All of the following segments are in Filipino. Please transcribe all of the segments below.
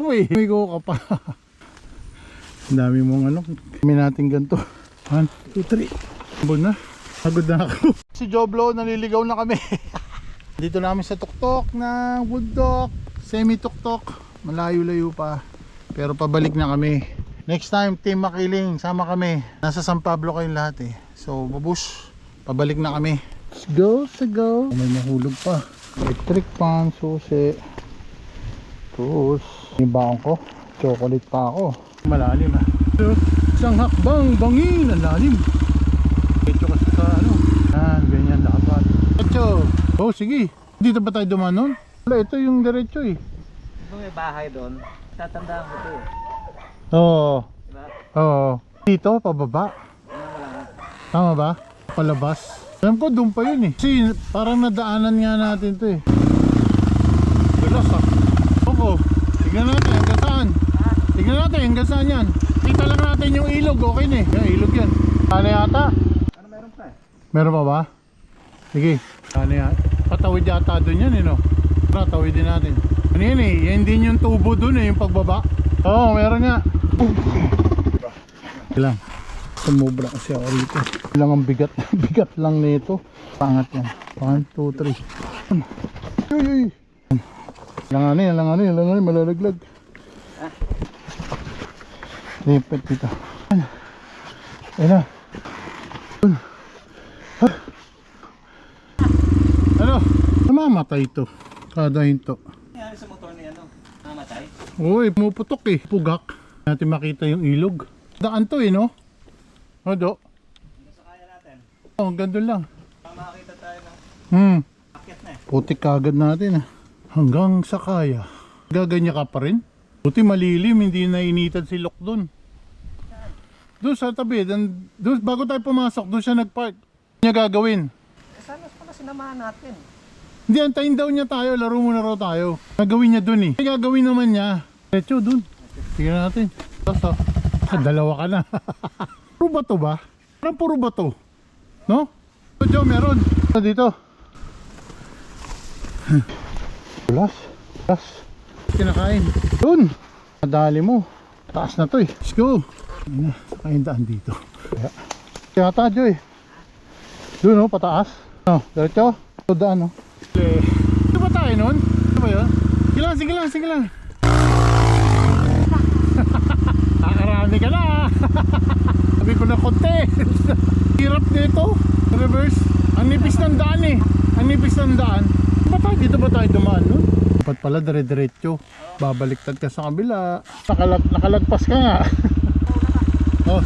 mo eh. May ko ka pa. Ang dami mong ano. Kami natin ganito. 1, 2, 3. Abon na. Pagod na ako. Si Joblo, naliligaw na kami. Dito namin sa tuktok ng bundok. Semi-tuktok. Malayo-layo pa. Pero pabalik na kami. Next time, Team Makiling, sama kami. Nasa San Pablo kayong lahat eh. So, babush. Pabalik na kami. Let's go, let's go. May mahulog pa. Electric fan, susi. Tapos, yung baon ko. Chocolate pa ako. Malalim ha. Isang hakbang bangin. Ang lalim. Ito kasi sa ano. Yan, ganyan dapat. Ito. Oh, sige. Dito ba tayo dumaan nun? Wala, ito yung diretso eh. Kung may bahay doon, tatandaan ko ito eh. Oo. Diba? Oo. Dito, pababa. Tama ba? Palabas. Alam ko, doon pa yun eh. Kasi parang nadaanan nga natin to eh. Dulas ah. Oo. Tignan natin hanggang saan. Tignan natin hanggang saan yan. Kita lang natin yung ilog. Okay na eh. Yan, ilog yan. Ano yata? Ano meron pa eh? Meron pa ba? Sige. Ano yata? Patawid yata doon yan eh no? Tara, tawidin natin. Ano yan eh? Yan din yung tubo doon eh. Yung pagbaba. Oo, meron nga. Ilang. Sumubra kasi ako rito. Ilang ang bigat. Bigat lang nito. Pangat yan. 1, 2, 3. Uy, uy. Langanin. Malalaglag. Lipit dito. Ayun na. Ano? Namamatay ito. Kada hinto. Nangyari sa motor ni ano? Namatay? Uy, pumuputok eh. Pugak. Natin makita yung ilog. Daan to eh no? O do? Hanggang sa kaya natin. Oh, ganda lang. Makakita tayo ng akit na eh. Putik kagad natin ah. Hanggang sa kaya. Gaganya ka pa rin? Buti malilim, hindi na initan si Lok dun. Doon sa tabi, doon, bago tayo pumasok, doon siya nagpark. Ano niya gagawin? Eh sana pala sinamahan natin. Hindi, antayin daw niya tayo, laro muna raw tayo. Gagawin niya dun eh. Ay, gagawin naman niya. Diretso dun. Tignan natin. Tapos, dalawa ka na. Puro bato ba? Parang puro bato. No? So, Joe, meron. Dito. Tulas. Kinakain. Dun. Nadali mo. Taas na to eh. Let's go. Ayun daan dito. Kaya ta, Joy. Dun oh, pataas. No, diretso. Ito daan oh. Ito ba tayo nun? Ito ba yun? Sige lang. Nakarami ka na. Sabi ko na konti. Hirap dito. Reverse. Ang nipis ng daan eh. Dito ba tayo dumaan nun? Dapat pala dire-diretso. Babaliktad ka sa kabila. Nakalagpas ka nga. Oh.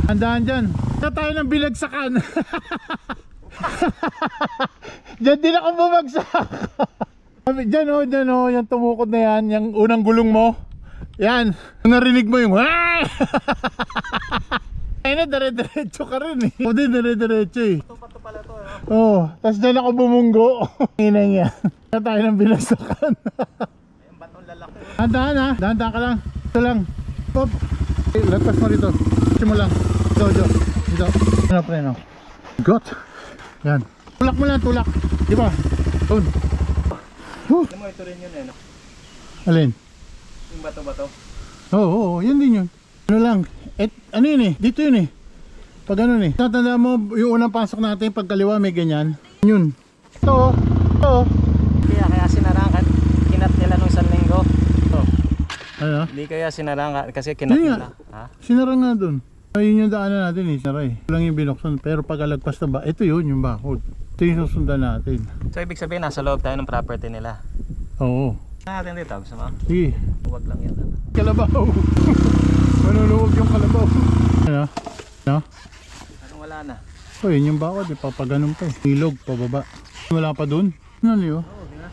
Andaan dyan. Ito tayo ng bilagsakan. Diyan din ako bumagsak. Diyan oh, yung tumukod na yan. Yung unang gulong mo. Yan. Narinig mo yung ay na, dire-diretso ka rin eh. O din, dire-diretso eh. Pato pala to eh. Oo, tas dyan ako bumunggo. Hinang yan. Ito tayo ng bilagsakan. Yung batong lalaki. Dahan ha, dahan ka lang. Ito lang. Stop. Lapas mo rito. Kasi mo lang. Dito. Ano preno? Got. Yan. Tulak mo lang, tulak. Diba? Doon. Alam mo ito rin yun eh no? Alin? Yung bato-bato. Oo, yan din yun. Ano lang. Ano yun eh? Dito yun eh. Pag ano eh. Tatanda mo yung unang pasok natin pag kaliwa may ganyan. Yun. Ito. Kaya sinarangkat. Kinat nila nung isang linggo. Ano? Hindi kaya sinarangkat kasi kinat Yun nila. nga. Sinara nga dun. Ayun yung daanan natin eh. Sinara eh. Lang yung binuksan. Pero pag alagpas na ba, ito yun yung bakod. Ito yung susundan natin. So ibig sabihin nasa loob tayo ng property nila. Oo. Natin dito. Gusto mo? Sige. Huwag lang yan. Kalabaw. Manuluwag yung kalabaw. Ano? Parang wala na. O yun yung bakod eh. Papaganon pa eh. Ilog pababa. Wala pa dun. Ano yun? Oo, di ba?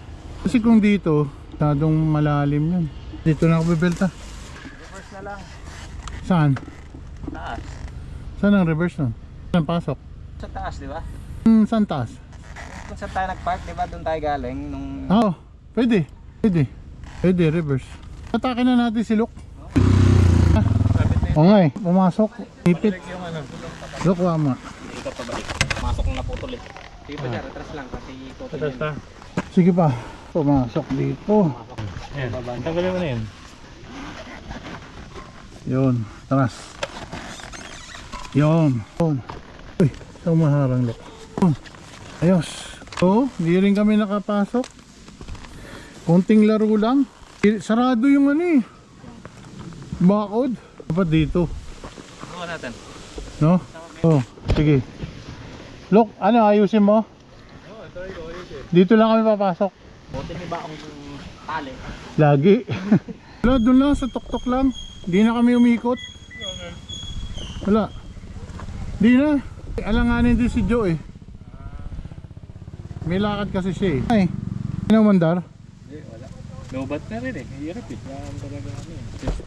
Kasi kung dito, masyadong malalim yun. Dito na ako bibelta. Reverse na lang. Saan? Taas. Saan ang reverse nun? Saan pasok? Sa taas, di ba? Saan taas? Kung saan tayo nagpark, di ba? Doon tayo galing nung... Oo. Pwede. Reverse. Atake na natin si Luke. Oo nga eh. Pumasok. Ipit. Luke, wama. Dito pabalik. Masok na naputol eh. Sige pa dyan, retras lang kasi putol yun. Sige pa. Pumasok dito. Ayan, tanggalin mo na yun. Yun, taras. Yun. Uy, sa umaharang look. Yun. Ayos. So, di rin kami nakapasok. Konting laro lang. Sarado yung ano eh. Bakod. Dapat dito. Buka natin. No? Oh, sige. Look, ano ayusin mo? Oo, try ko ayusin. Dito lang kami papasok. Buti may baong tali. Lagi. Wala, doon lang sa tuktok lang. Di na kami umikot. Wala. Di na. Alanganin din si Joe eh. May lakad kasi siya eh. Ay, ano mandar? Wala. Lobat na rin eh. Hirap eh. Kaya talaga kami eh.